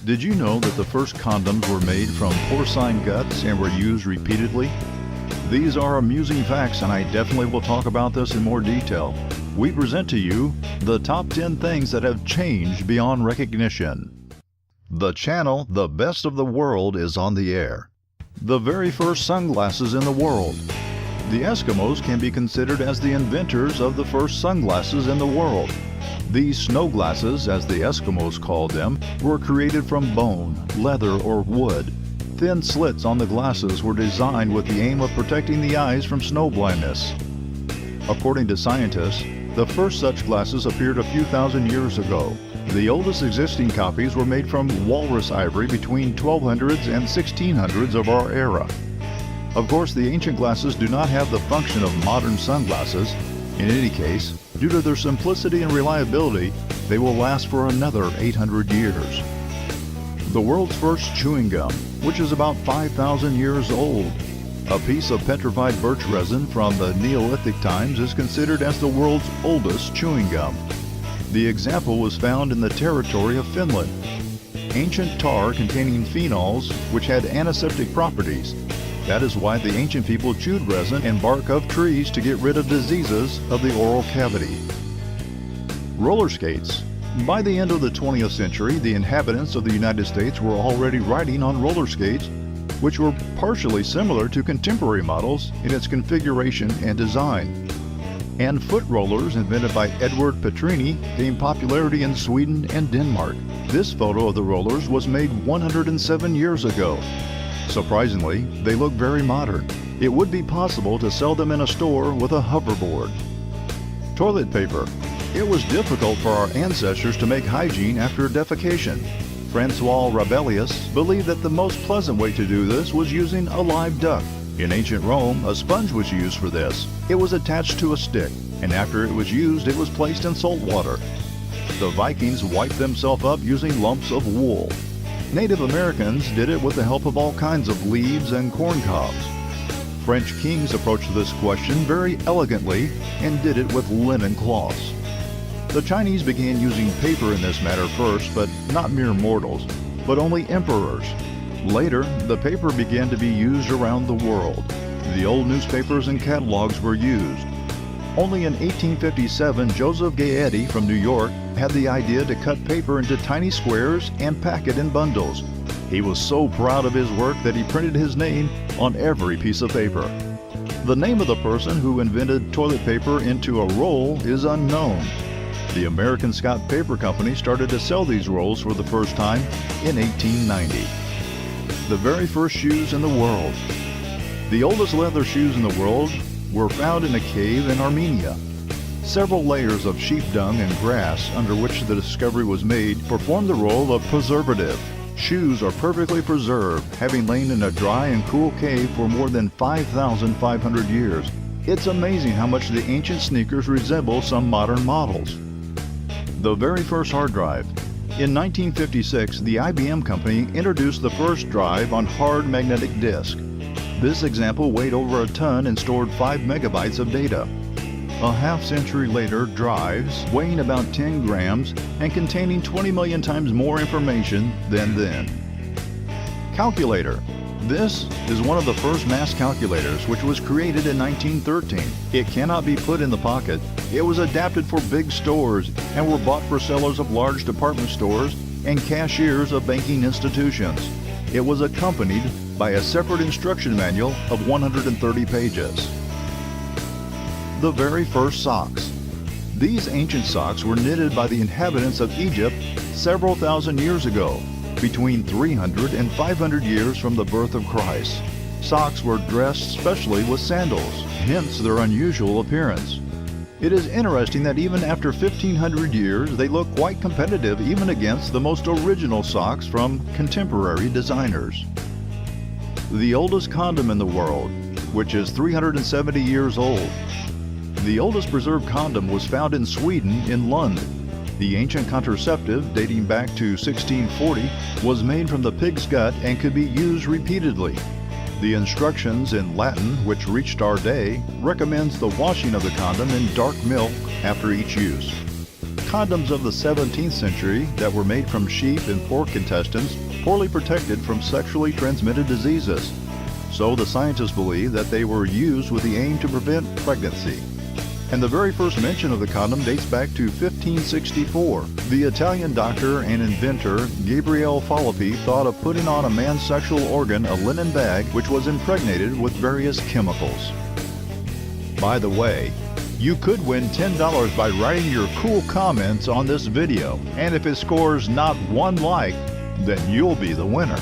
Did you know that the first condoms were made from porcine guts and were used repeatedly? These are amusing facts, and I definitely will talk about this in more detail. We present to you the top 10 things that have changed beyond recognition. The channel The Best of the World is on the air. The very first sunglasses in the world. The Eskimos can be considered as the inventors of the first sunglasses in the world. These snow glasses, as the Eskimos called them, were created from bone, leather, or wood. Thin slits on the glasses were designed with the aim of protecting the eyes from snow blindness. According to scientists, the first such glasses appeared a few thousand years ago. The oldest existing copies were made from walrus ivory between 1200s and 1600s of our era. Of course, the ancient glasses do not have the function of modern sunglasses. In any case, due to their simplicity and reliability, they will last for another 800 years. The world's first chewing gum, which is about 5,000 years old. A piece of petrified birch resin from the Neolithic times is considered as the world's oldest chewing gum. The example was found in the territory of Finland. Ancient tar containing phenols, which had antiseptic properties. That is why the ancient people chewed resin and bark of trees to get rid of diseases of the oral cavity. Roller skates. By the end of the 20th century, the inhabitants of the United States were already riding on roller skates, which were partially similar to contemporary models in its configuration and design. And foot rollers, invented by Edward Petrini, gained popularity in Sweden and Denmark. This photo of the rollers was made 107 years ago. Surprisingly, they look very modern. It would be possible to sell them in a store with a hoverboard. Toilet paper. It was difficult for our ancestors to make hygiene after defecation. Francois Rabelais believed that the most pleasant way to do this was using a live duck. In ancient Rome, a sponge was used for this. It was attached to a stick, and after it was used, it was placed in salt water. The Vikings wiped themselves up using lumps of wool. Native Americans did it with the help of all kinds of leaves and corn cobs. French kings approached this question very elegantly and did it with linen cloths. The Chinese began using paper in this matter first, but not mere mortals, but only emperors. Later, the paper began to be used around the world. The old newspapers and catalogs were used. Only in 1857, Joseph Gayety from New York had the idea to cut paper into tiny squares and pack it in bundles. He was so proud of his work that he printed his name on every piece of paper. The name of the person who invented toilet paper into a roll is unknown. The American Scott Paper Company started to sell these rolls for the first time in 1890. The very first shoes in the world. The oldest leather shoes in the world were found in a cave in Armenia. Several layers of sheep dung and grass under which the discovery was made performed the role of preservative. Shoes are perfectly preserved, having lain in a dry and cool cave for more than 5,500 years. It's amazing how much the ancient sneakers resemble some modern models. The very first hard drive. In 1956, the IBM company introduced the first drive on hard magnetic disk. This example weighed over a ton and stored 5 megabytes of data. A half-century later, drives, weighing about 10 grams and containing 20 million times more information than then. Calculator. This is one of the first mass calculators, which was created in 1913. It cannot be put in the pocket. It was adapted for big stores and were bought for sellers of large department stores and cashiers of banking institutions. It was accompanied by a separate instruction manual of 130 pages. The very first socks. These ancient socks were knitted by the inhabitants of Egypt several thousand years ago, between 300 and 500 years from the birth of Christ. Socks were dressed specially with sandals, hence their unusual appearance. It is interesting that even after 1,500 years, they look quite competitive even against the most original socks from contemporary designers. The oldest condom in the world, which is 370 years old. The oldest preserved condom was found in Sweden in Lund. The ancient contraceptive, dating back to 1640, was made from the pig's gut and could be used repeatedly. The instructions in Latin, which reached our day, recommends the washing of the condom in dark milk after each use. condoms of the 17th century that were made from sheep and pork intestines poorly protected from sexually transmitted diseases. So the scientists believe that they were used with the aim to prevent pregnancy. And the very first mention of the condom dates back to 1564. The Italian doctor and inventor Gabriele Fallopi thought of putting on a man's sexual organ a linen bag which was impregnated with various chemicals. By the way, you could win $10 by writing your cool comments on this video, and if it scores not one like, then you'll be the winner.